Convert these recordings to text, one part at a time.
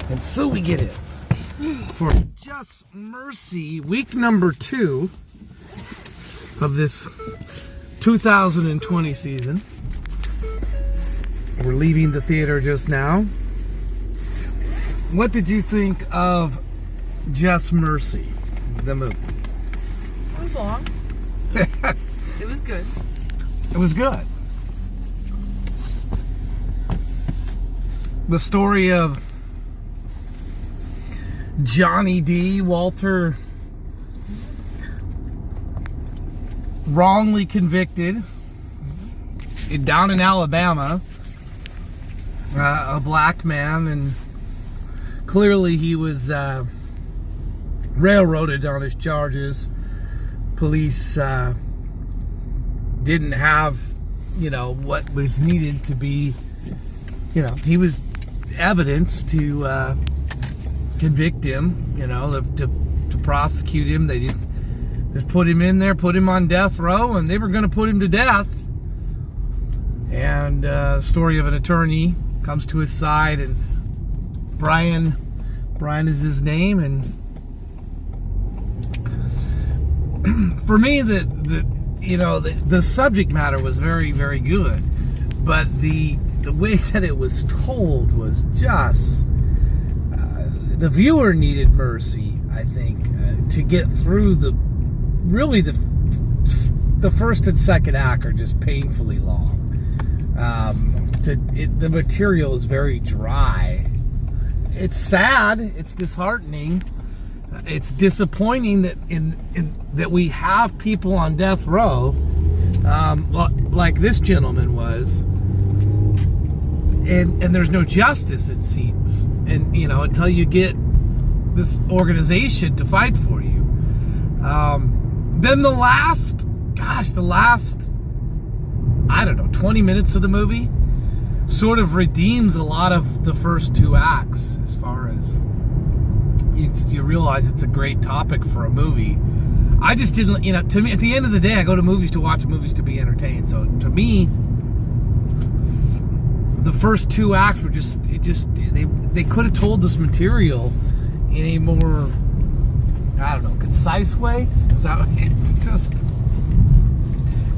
And so we get it for Just Mercy, week number 2 of this 2020 season. We're leaving the theater just now. What did you think of Just Mercy, the movie? It was long. It was good. It was good. The story of Johnny D. Walter, wrongly convicted down in Alabama, a black man, and clearly he was railroaded on his charges. Police didn't have, what was needed to be, he was evidence to convict him, to prosecute him. They just put him in there, put him on death row, and they were going to put him to death. And the story of an attorney comes to his side, and Brian is his name, and for me, the subject matter was very, very good, but the way that it was told was just the viewer needed mercy, I think, to get through the first and second act are just painfully long. The material is very dry. It's sad. It's disheartening. It's disappointing that we have people on death row, like this gentleman was, and there's no justice, it seems, and until you get this organization to fight for you. Then the last 20 minutes of the movie sort of redeems a lot of the first 2 acts, as far as you realize it's a great topic for a movie. I just didn't, to me, at the end of the day, I go to movies to watch movies to be entertained. So to me, the first 2 acts were they could have told this material in a more, concise way. So it's just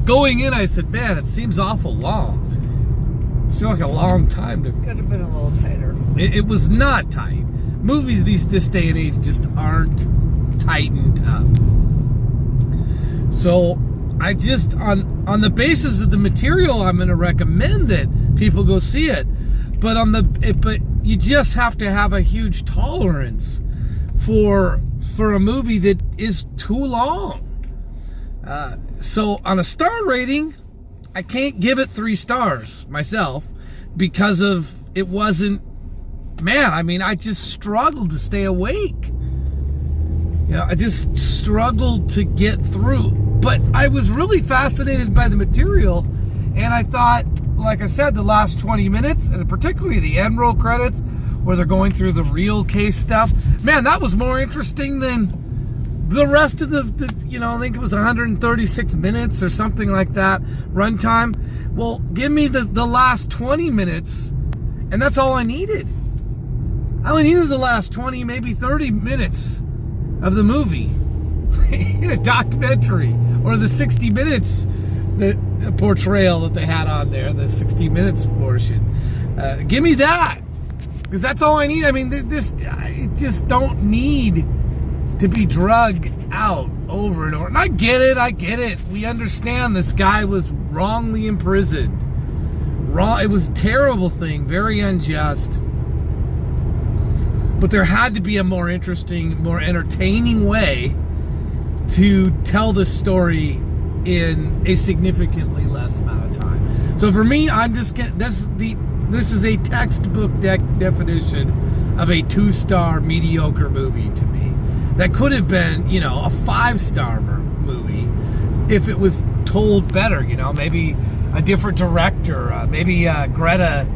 going in, I said, man, it seems awful long. It seemed like a long time to. Could have been a little tighter. It was not tight. Movies this day and age just aren't tightened up. So I just, on the basis of the material, I'm going to recommend that people go see it. But but you just have to have a huge tolerance for a movie that is too long. So on a star rating, I can't give it 3 stars myself because of it wasn't. Man, I just struggled to stay awake. I just struggled to get through. But I was really fascinated by the material, and I thought, like I said, the last 20 minutes, and particularly the end roll credits, where they're going through the real case stuff, man, that was more interesting than the rest of the I think it was 136 minutes or something like that, runtime. Well, give me the last 20 minutes, and that's all I needed. I only needed the last 20, maybe 30 minutes of the movie in a documentary, or the 60 minutes, the portrayal that they had on there, the 60 minutes portion. Give me that, because that's all I need. I just don't need to be drug out over and over. And I get it. We understand this guy was wrongly imprisoned. It was a terrible thing, very unjust. But there had to be a more interesting, more entertaining way to tell the story in a significantly less amount of time. So for me, I'm just getting this is a textbook definition of a 2-star mediocre movie to me. That could have been, a 5-star movie if it was told better. Maybe a different director, maybe Greta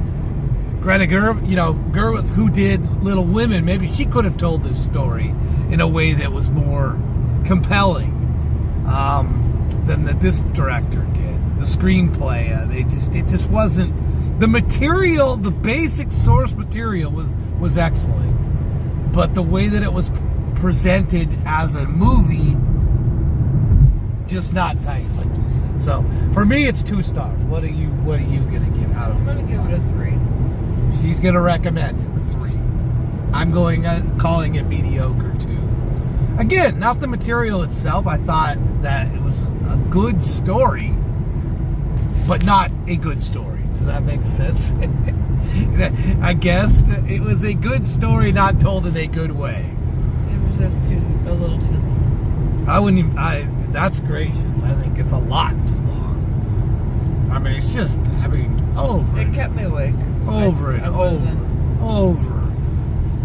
Gerwig, who did Little Women, maybe she could have told this story in a way that was more compelling than that this director did. The screenplay, it just wasn't. The material, the basic source material was excellent. but the way that it was presented as a movie, just not tight, like you said. So for me, it's 2 stars. What are you gonna give out of? I'm gonna give it a 3. She's gonna recommend it a 3. I'm calling it mediocre too. Again, not the material itself. I thought that it was a good story, but not a good story. Does that make sense? I guess that it was a good story, not told in a good way. It was just a little too long. I wouldn't even. That's gracious. I think it's a lot too long. I mean, it's just. I mean, over. It kept me awake. Over and over.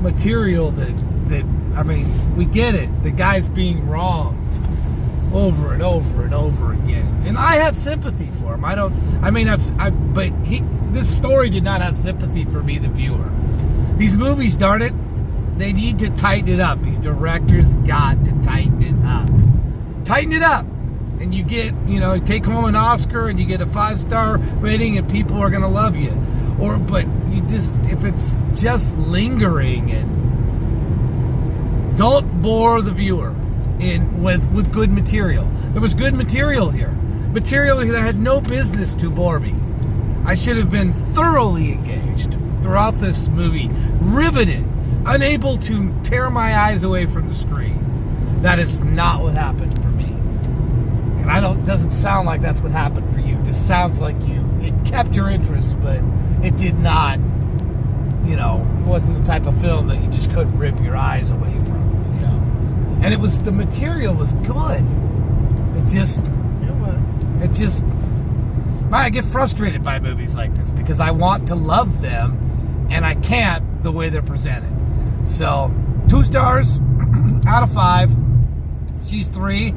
Material that. I mean, we get it. The guy's being wronged over and over and over again, and I had sympathy for him. But this story did not have sympathy for me, the viewer. These movies, darn it, they need to tighten it up. These directors got to tighten it up. Tighten it up, and you get, you take home an Oscar, and you get a 5-star rating, and people are gonna love you. But if it's just lingering, and don't bore the viewer with good material. There was good material here. Material that had no business to bore me. I should have been thoroughly engaged throughout this movie, riveted, unable to tear my eyes away from the screen. That is not what happened for me. And doesn't sound like that's what happened for you. It just sounds like it kept your interest, but it did not, it wasn't the type of film that you just couldn't rip your eyes away from. And the material was good. I get frustrated by movies like this because I want to love them and I can't the way they're presented. So 2 stars out of 5. She's 3.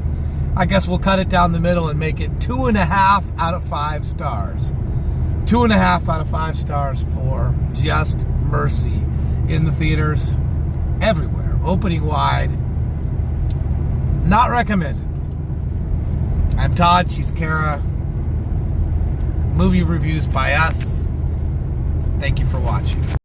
I guess we'll cut it down the middle and make it 2.5 out of 5 stars. 2.5 out of 5 stars for Just Mercy in the theaters everywhere, opening wide. Not recommended. I'm Todd. She's Kara. Movie reviews by us. Thank you for watching.